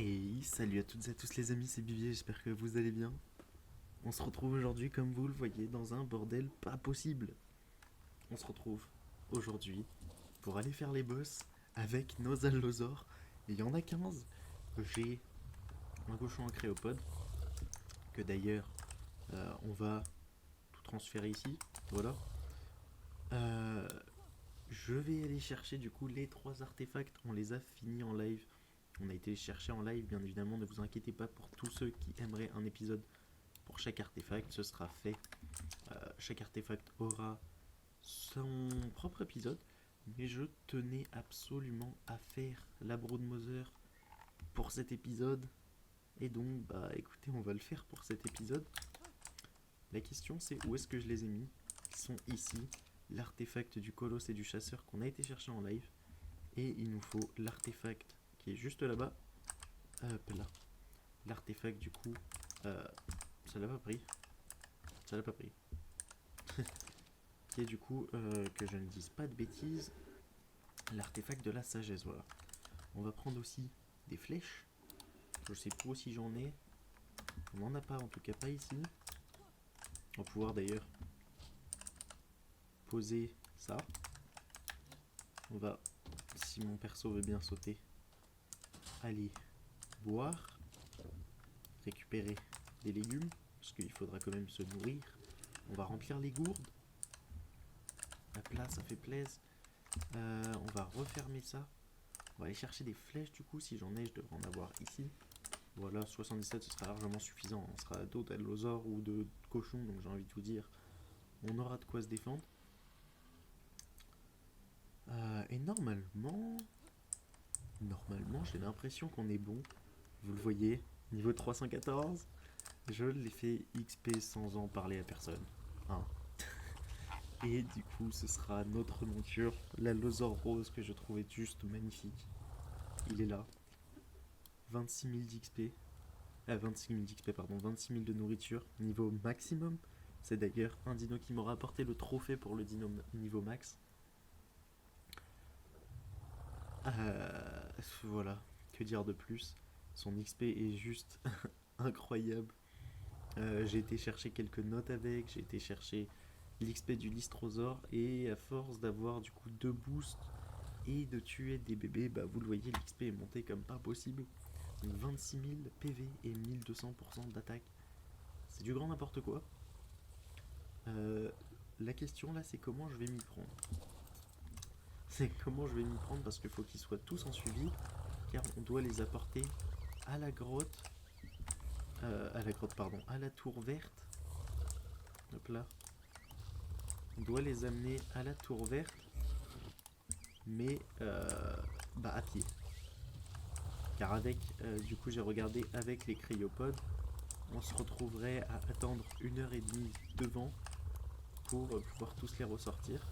Et salut à toutes et à tous les amis, c'est Bivier, j'espère que vous allez bien. On se retrouve aujourd'hui, comme vous le voyez, dans un bordel pas possible. On se retrouve aujourd'hui pour aller faire les boss avec nos allosaures. Et il y en a 15. J'ai un cochon en créopode, que d'ailleurs on va tout transférer ici. Voilà. Euh, je vais aller chercher du coup les 3 artefacts, on les a finis en live. On a été les chercher en live, bien évidemment, ne vous inquiétez pas pour tous ceux qui aimeraient un épisode pour chaque artefact, ce sera fait. Chaque artefact aura son propre épisode, mais je tenais absolument à faire la Broodmother pour cet épisode. Et donc, bah écoutez, on va le faire pour cet épisode. La question c'est où est-ce que je les ai mis. Ils sont ici, l'artefact du colosse et du chasseur qu'on a été chercher en live. Et il nous faut l'artefact qui est juste là-bas. Hop là. L'artefact du coup, ça l'a pas pris. Ça l'a pas pris. Qui est du coup, que je ne dise pas de bêtises, l'artefact de la sagesse, voilà. On va prendre aussi des flèches. Je sais pas si j'en ai. On n'en a pas, en tout cas pas ici. On va pouvoir d'ailleurs poser ça. On va, si mon perso veut bien sauter, aller boire, récupérer des légumes, parce qu'il faudra quand même se nourrir. On va remplir les gourdes. Hop là, ça fait plaisir. On va refermer ça. On va aller chercher des flèches du coup, si j'en ai, je devrais en avoir ici. Voilà, 77 ce sera largement suffisant. On sera d'autres allosaures ou de cochons, donc j'ai envie de vous dire, on aura de quoi se défendre. Et normalement, j'ai l'impression qu'on est bon. Vous le voyez, niveau 314, je l'ai fait XP sans en parler à personne. Hein. Et du coup, ce sera notre monture, l'allosaure rose que je trouvais juste magnifique. Il est là. 26 000 d'XP. 26 000 d'XP, pardon, 26 000 de nourriture, niveau maximum. C'est d'ailleurs un dino qui m'aura apporté le trophée pour le dino niveau max. Voilà, que dire de plus. Son XP est juste incroyable. J'ai été chercher quelques notes avec, j'ai été chercher l'XP du Lystrosaure, et à force d'avoir du coup 2 boosts et de tuer des bébés, bah vous le voyez, l'XP est monté comme pas possible. Donc 26 000 PV et 1200% d'attaque. C'est du grand n'importe quoi. Euh, la question là, c'est comment je vais m'y prendre. C'est comment je vais m'y prendre parce qu'il faut qu'ils soient tous en suivi, car on doit les apporter à la grotte, pardon, à la tour verte. Hop là. On doit les amener à la tour verte, mais bah à pied. Car avec, du coup j'ai regardé avec les cryopodes, on se retrouverait à attendre 1h30 devant pour pouvoir tous les ressortir.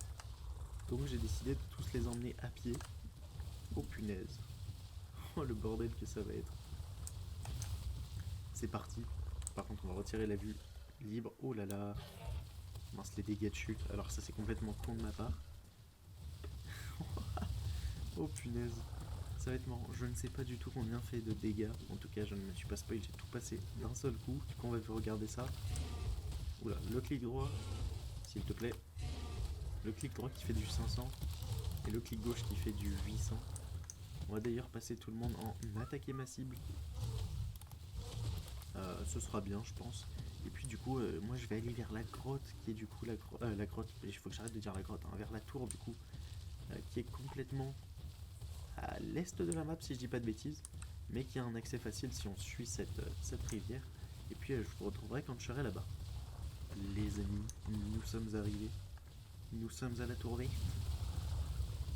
Donc j'ai décidé de tous les emmener à pied. Oh punaise. Oh le bordel que ça va être. C'est parti. Par contre on va retirer la vue libre. Oh là là. Mince, les dégâts de chute. Alors ça c'est complètement con de ma part. Oh punaise. Ça va être marrant. Je ne sais pas du tout combien fait de dégâts. En tout cas je ne me suis pas spoil. J'ai tout passé d'un seul coup. Du coup on va regarder ça. Oula, le clic droit. S'il te plaît. Le clic droit qui fait du 500. Et le clic gauche qui fait du 800. On va d'ailleurs passer tout le monde en attaquer ma cible. Ce sera bien, je pense. Et puis du coup, moi je vais aller vers la grotte, qui est du coup la grotte. Il faut que j'arrête de dire la grotte, hein, vers la tour du coup, qui est complètement à l'est de la map si je dis pas de bêtises, mais qui a un accès facile si on suit cette rivière. Et puis je vous retrouverai quand je serai là-bas. Les amis, nous sommes arrivés. Nous sommes à la tour verte.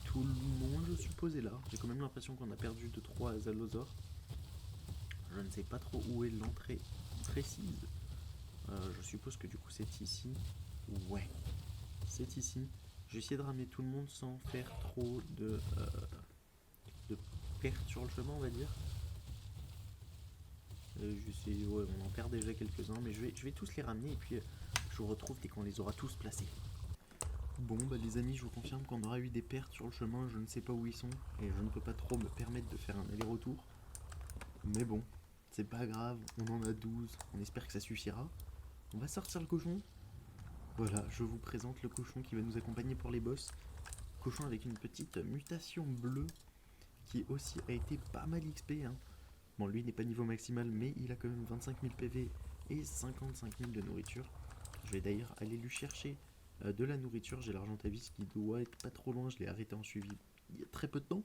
Tout le monde, je suppose, est là. J'ai quand même l'impression qu'on a perdu 2-3 allosaures. Je ne sais pas trop où est l'entrée précise. Je suppose que du coup c'est ici. Ouais, c'est ici. Je vais essayer de ramener tout le monde sans faire trop de pertes sur le chemin, on va dire. Ouais, on en perd déjà quelques-uns, mais je vais tous les ramener et puis je vous retrouve dès qu'on les aura tous placés. Bon, bah les amis, je vous confirme qu'on aura eu des pertes sur le chemin. Je ne sais pas où ils sont et je ne peux pas trop me permettre de faire un aller-retour. Mais bon, c'est pas grave, on en a 12, on espère que ça suffira. On va sortir le cochon. Voilà, je vous présente le cochon qui va nous accompagner pour les boss. Cochon avec une petite mutation bleue qui aussi a été pas mal XP. Hein. Bon, lui n'est pas niveau maximal, mais il a quand même 25 000 PV et 55 000 de nourriture. Je vais d'ailleurs aller lui chercher de la nourriture. J'ai l'Argentavis qui doit être pas trop loin. Je l'ai arrêté en suivi il y a très peu de temps.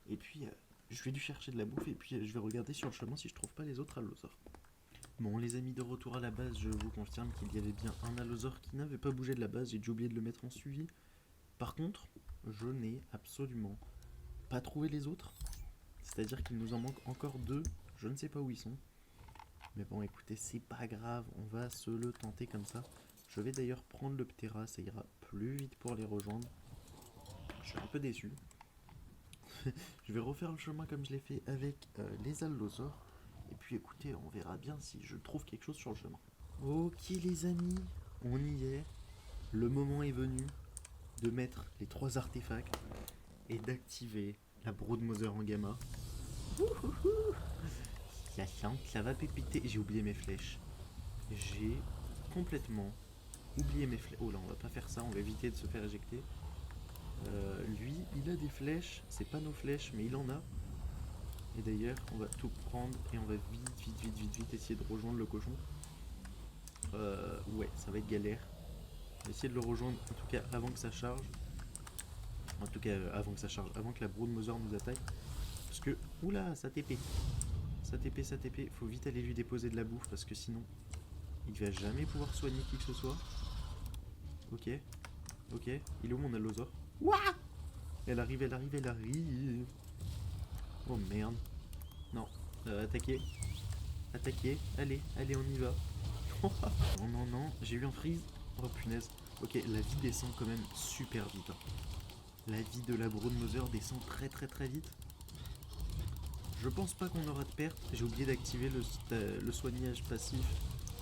Et puis, je vais lui chercher de la bouffe et puis je vais regarder sur le chemin si je trouve pas les autres allosaures. Bon, les amis, de retour à la base, je vous confirme qu'il y avait bien un allosaure qui n'avait pas bougé de la base. J'ai déjà oublié de le mettre en suivi. Par contre, je n'ai absolument pas trouvé les autres. C'est-à-dire qu'il nous en manque encore deux. Je ne sais pas où ils sont. Mais bon, écoutez, c'est pas grave. On va se le tenter comme ça. Je vais d'ailleurs prendre le Ptera. Ça ira plus vite pour les rejoindre. Je suis un peu déçu. Je vais refaire le chemin comme je l'ai fait avec les allosaures. Et puis écoutez, on verra bien si je trouve quelque chose sur le chemin. Ok les amis, on y est. Le moment est venu de mettre les 3 artefacts et d'activer la Broodmother en gamma. Ça sent que ça va pépiter. J'ai oublié mes flèches. J'ai complètement oublié mes flèches. Oh là, on va pas faire ça, on va éviter de se faire éjecter. Lui, il a des flèches. C'est pas nos flèches, mais il en a. Et d'ailleurs, on va tout prendre et on va vite essayer de rejoindre le cochon. Ouais, ça va être galère. On va essayer de le rejoindre, en tout cas avant que ça charge. En tout cas, avant que ça charge, avant que la Broodmother nous attaque. Parce que, oula, ça TP. Ça TP. Faut vite aller lui déposer de la bouffe parce que sinon, il va jamais pouvoir soigner qui que ce soit. Ok. Il est où mon allosaure? Ouah! Elle arrive. Oh merde. Non. Attaquer. Allez, on y va. Non, j'ai eu un freeze. Oh punaise. Ok, la vie descend quand même super vite. Hein. La vie de la Broodmother descend très vite. Je pense pas qu'on aura de perte. J'ai oublié d'activer le soignage passif.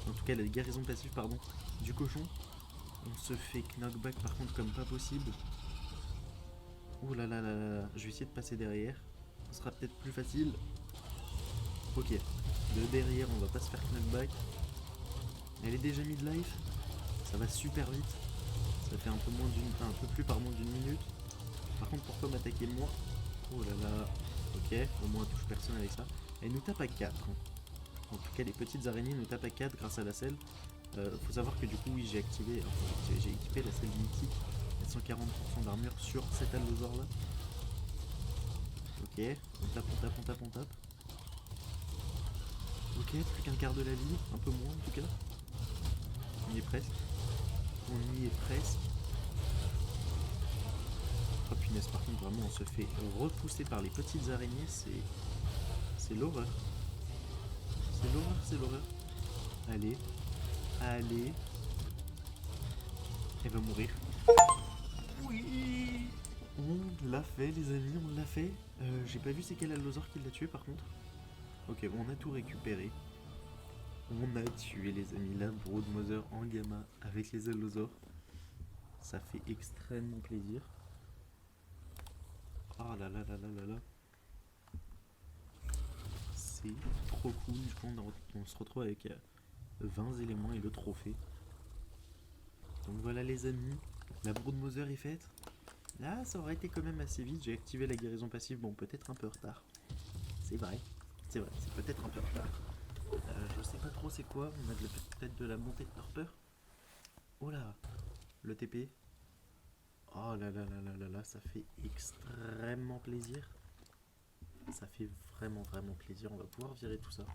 En tout cas, la guérison passive, pardon, du cochon. On se fait knockback par contre comme pas possible. Oh là là. Je vais essayer de passer derrière. Ce sera peut-être plus facile. Ok. De derrière, on va pas se faire knockback. Elle est déjà mid-life. Ça va super vite. Ça fait un peu plus d'une minute. Par contre, pourquoi m'attaquer moi? Oh là là. Ok, au moins on touche personne avec ça. Elle nous tape à 4. Hein. En tout cas, les petites araignées nous tapent à 4 grâce à la selle. Faut savoir que du coup, oui, j'ai équipé la selle mythique. 140% d'armure sur cet allosaure là. Ok, on tape. Ok, plus qu'un quart de la vie, un peu moins en tout cas. On y est presque. Oh punaise, par contre, vraiment, on se fait repousser par les petites araignées, c'est l'horreur. C'est l'horreur. Allez. Elle va mourir. Oui. On l'a fait, les amis, on l'a fait. J'ai pas vu c'est quel allosaure qui l'a tué par contre. Ok, on a tout récupéré. On a tué les amis la Broodmother en gamma avec les allosaures. Ça fait extrêmement plaisir. Oh là là. C'est trop cool. Du coup, on se retrouve avec 20 éléments et le trophée. Donc voilà les amis, la Broodmother est faite. Là, ça aurait été quand même assez vite. J'ai activé la guérison passive. Bon, peut-être un peu en retard. C'est vrai, c'est peut-être un peu en retard. Je sais pas trop c'est quoi. On a peut-être de la montée de torpeur. Oh là, le TP. Oh là là, ça fait extrêmement plaisir. Ça fait vraiment plaisir. On va pouvoir virer tout ça.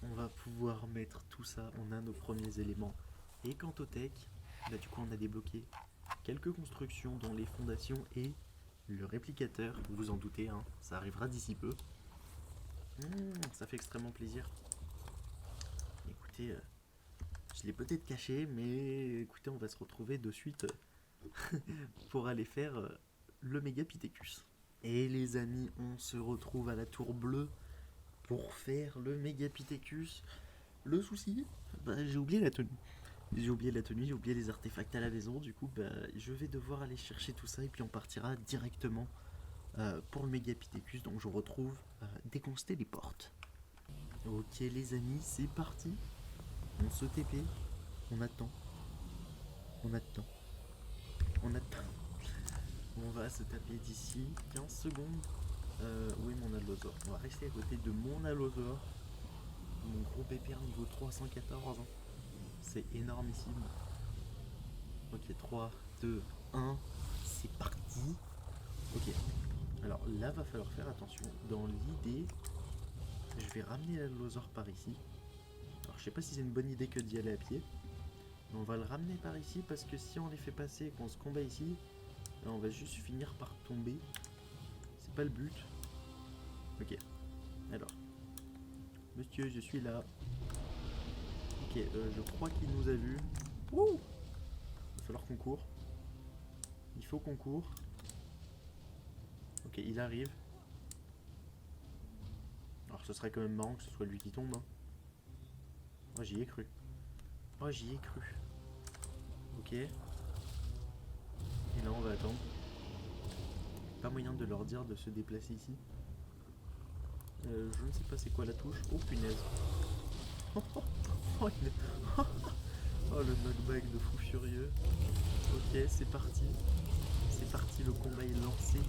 On va pouvoir mettre tout ça. On a nos premiers éléments. Et quant au tech, là du coup on a débloqué quelques constructions dont les fondations et le réplicateur. Vous vous en doutez, hein, ça arrivera d'ici peu. Ça fait extrêmement plaisir. Écoutez, je l'ai peut-être caché, mais écoutez, on va se retrouver de suite pour aller faire le Megapithecus. Et les amis, on se retrouve à la tour bleue pour faire le Megapithecus. Le souci, j'ai oublié la tenue. J'ai oublié les artefacts à la maison. Du coup, je vais devoir aller chercher tout ça et puis on partira directement pour le Megapithecus. Donc je vous retrouve dès qu'on se téléporte. Ok les amis, c'est parti. On se TP. On attend. On attend. On attend. On va se taper d'ici 15 secondes. Où est mon allosaure? On va rester à côté de mon allosaure. Mon gros pépère niveau 314. C'est énormissime. Ok, 3, 2, 1. C'est parti. Ok. Alors là, va falloir faire attention. Dans l'idée, je vais ramener l'allosaure par ici. Alors je sais pas si c'est une bonne idée que d'y aller à pied. Mais on va le ramener par ici parce que si on les fait passer et qu'on se combat ici, là, on va juste finir par tomber. C'est pas le but. Ok. Alors. Monsieur, je suis là. Ok, je crois qu'il nous a vus. Ouh! Il va falloir qu'on court. Il faut qu'on court. Ok, il arrive. Alors ce serait quand même marrant que ce soit lui qui tombe. Hein. Oh, j'y ai cru. Oh, j'y ai cru. Ok. Et là, on va attendre. Pas moyen de leur dire de se déplacer ici. Je ne sais pas c'est quoi la touche. Oh, punaise. Oh, le knockback de fou furieux. Ok, c'est parti. C'est parti, le combat est lancé.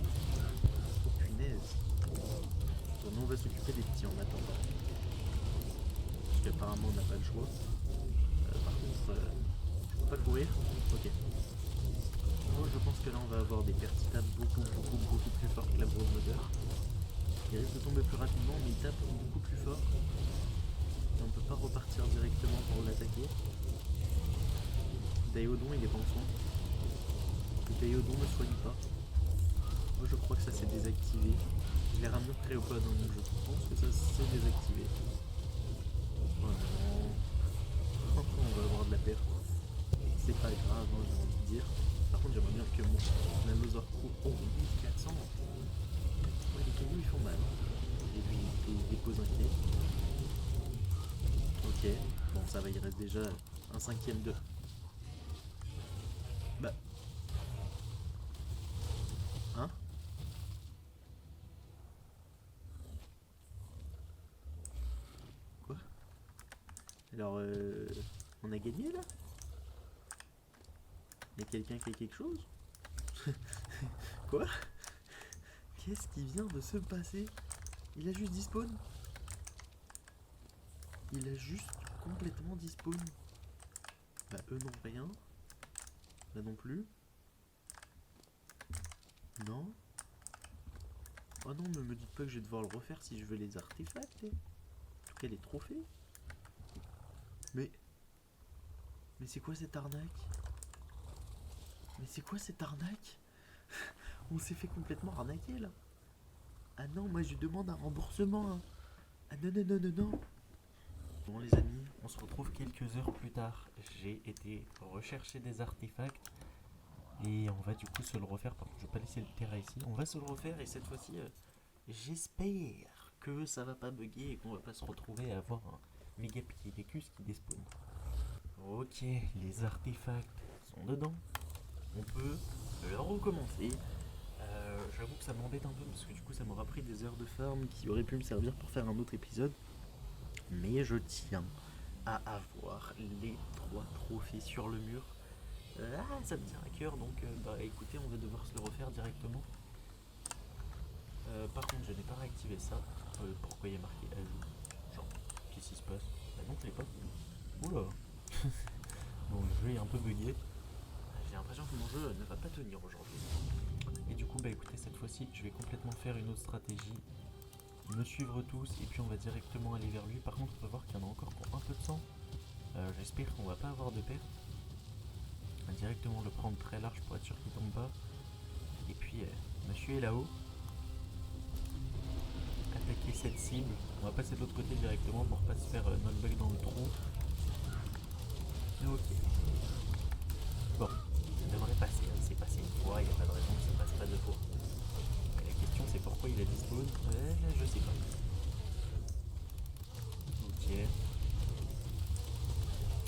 Oh, punaise. Bon, nous, on va s'occuper des petits en attendant. Parce qu'apparemment, on n'a pas le choix. Par contre, je peux pas courir. Ok. Oh, je pense que là, on va avoir des pertitables beaucoup plus forts que la Broadmother. Il risque de tomber plus rapidement, mais il tape beaucoup plus fort. Et on peut pas repartir directement pour l'attaquer. Daeodon, il est pas en soin. Le Daeodon ne soigne pas. Moi, je crois que ça s'est désactivé. Je l'ai ramené au Créopode, donc je pense que ça s'est désactivé. Oh non. On va avoir de la perte. C'est pas grave, hein, j'ai envie de dire. Par contre, j'aimerais bien que mon allosaure court. Oh, 1400. Ouais, les cailloux ils font mal. J'ai vu des dépôts inquiets. Ok, bon, ça va, il reste déjà un cinquième de. Bah. Hein? Quoi? Alors, on a gagné là? Il y a quelqu'un qui a quelque chose? Quoi? Qu'est-ce qui vient de se passer? Il a juste dispawn? Il a juste complètement dispawn. Bah eux n'ont rien. Là non plus. Non. Oh non, ne me dites pas que je vais devoir le refaire si je veux les artefacts. En tout cas les trophées. Mais c'est quoi cette arnaque? Mais c'est quoi cette arnaque? On s'est fait complètement arnaquer là. Ah non, moi je demande un remboursement. Hein. Ah non, non, non, non, non. Bon les amis, on se retrouve quelques heures plus tard. J'ai été rechercher des artefacts. Et on va du coup se le refaire. Par contre, je vais pas laisser le terrain ici. On va se le refaire et cette fois-ci, j'espère que ça va pas bugger et qu'on va pas se retrouver à avoir un Megapithecus qui despawn. Ok, les artefacts sont dedans. On peut recommencer. J'avoue que ça m'embête un peu parce que du coup ça m'aura pris des heures de farm qui auraient pu me servir pour faire un autre épisode. Mais je tiens à avoir les 3 trophées sur le mur. Ça me tient à cœur donc bah écoutez, on va devoir se le refaire directement. Par contre je n'ai pas réactivé ça. Pourquoi il y a marqué ajout? Genre, qu'est-ce qui se passe? Bah non, je l'ai pas. Oula. Bon, le jeu est un peu bugué. J'ai l'impression que mon jeu ne va pas tenir aujourd'hui. Et du coup, bah écoutez, cette fois-ci, je vais complètement faire une autre stratégie. Me suivre tous, et puis on va directement aller vers lui. Par contre, on peut voir qu'il y en a encore pour un peu de sang. J'espère qu'on va pas avoir de perte. On va directement le prendre très large pour être sûr qu'il tombe pas. Et puis, monsieur est là-haut. Attaquer cette cible. On va passer de l'autre côté directement pour pas se faire knockback dans le trou. Ok. Bon, ça devrait passer. Hein. C'est passé une fois, il n'y a pas de raison que ça passe pas deux fois. Mais la question c'est pourquoi il a dispawn. Je sais pas. Ok.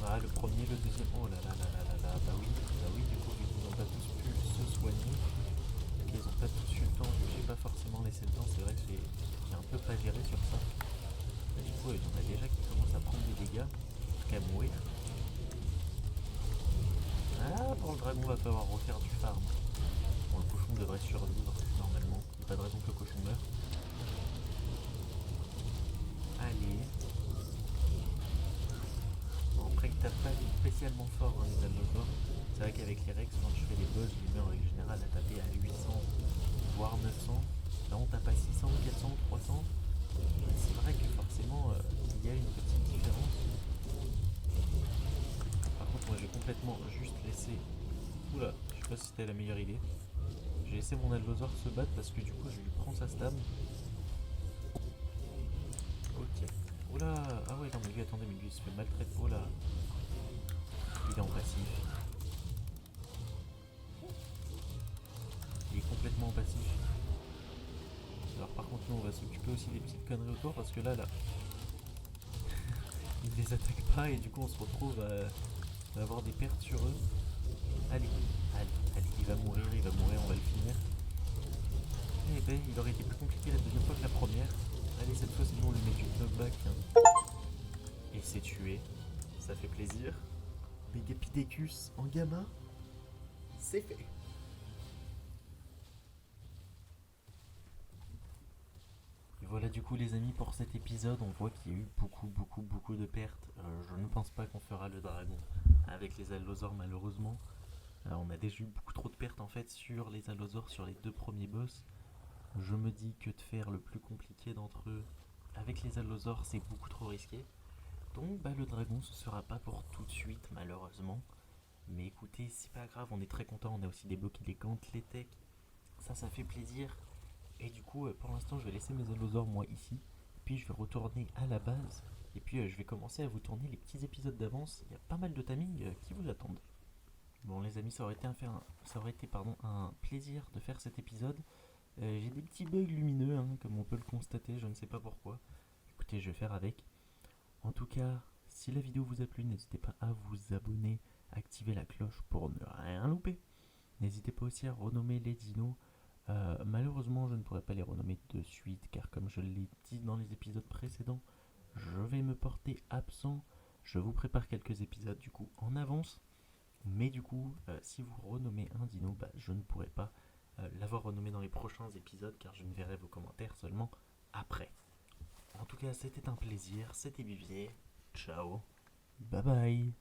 Ah, le premier, le deuxième. Oh là là là là là là. Bah oui, du coup, ils n'ont pas tous pu se soigner. Ils n'ont pas tous eu le temps. J'ai pas forcément laissé le temps. C'est vrai que j'ai un peu pas géré pas avoir refaire du farm. Bon, le cochon devrait survivre normalement. Il n'y a pas de raison que le cochon meure. Allez. Bon, après, il tape pas spécialement fort hein, les allosaures. C'est vrai qu'avec les Rex, quand je fais les boss, je les mets en règle générale à taper à 800, voire 900. Là, on tape à 600, 400, 300. C'est vrai que forcément, il y a une petite différence. Par contre, moi, j'ai complètement juste laissé... Oula, je sais pas si c'était la meilleure idée. J'ai laissé mon allosaure se battre parce que du coup, je lui prends sa stab. Ok. Oula, ah ouais, non, mais lui, attendez, mais lui, il se fait maltraiter. Oh là. Il est en passif. Il est complètement en passif. Alors par contre nous on va s'occuper aussi des petites conneries autour parce que là ils les attaquent pas et du coup on se retrouve à avoir des pertes sur eux. Allez, allez, il va mourir, on va le finir. Eh ben il aurait été plus compliqué la deuxième fois que la première. Allez cette fois sinon on lui met du knockback. Et c'est tué, ça fait plaisir. Megapithecus en gamma, c'est fait. Et voilà du coup les amis pour cet épisode, on voit qu'il y a eu beaucoup de pertes. Je ne pense pas qu'on fera le dragon avec les allosaures malheureusement. On a déjà eu beaucoup trop de pertes en fait sur les allosaures sur les deux premiers boss. Je me dis que de faire le plus compliqué d'entre eux avec les allosaures c'est beaucoup trop risqué. Donc le dragon ce sera pas pour tout de suite malheureusement. Mais écoutez c'est pas grave, on est très content, on a aussi débloqué les ganteletech. Ça fait plaisir. Et du coup, pour l'instant, je vais laisser mes allosaures moi ici. Puis je vais retourner à la base. Et puis je vais commencer à vous tourner les petits épisodes d'avance. Il y a pas mal de timing qui vous attendent. Bon les amis, ça aurait été un plaisir de faire cet épisode. J'ai des petits bugs lumineux, hein, comme on peut le constater, je ne sais pas pourquoi. Écoutez, je vais faire avec. En tout cas, si la vidéo vous a plu, n'hésitez pas à vous abonner, activer la cloche pour ne rien louper. N'hésitez pas aussi à renommer les dinos. Malheureusement, je ne pourrai pas les renommer de suite car comme je l'ai dit dans les épisodes précédents, je vais me porter absent. Je vous prépare quelques épisodes du coup en avance. Mais du coup, si vous renommez un dino, je ne pourrai pas l'avoir renommé dans les prochains épisodes car je ne verrai vos commentaires seulement après. En tout cas, c'était un plaisir, c'était Vivier. Ciao, bye bye.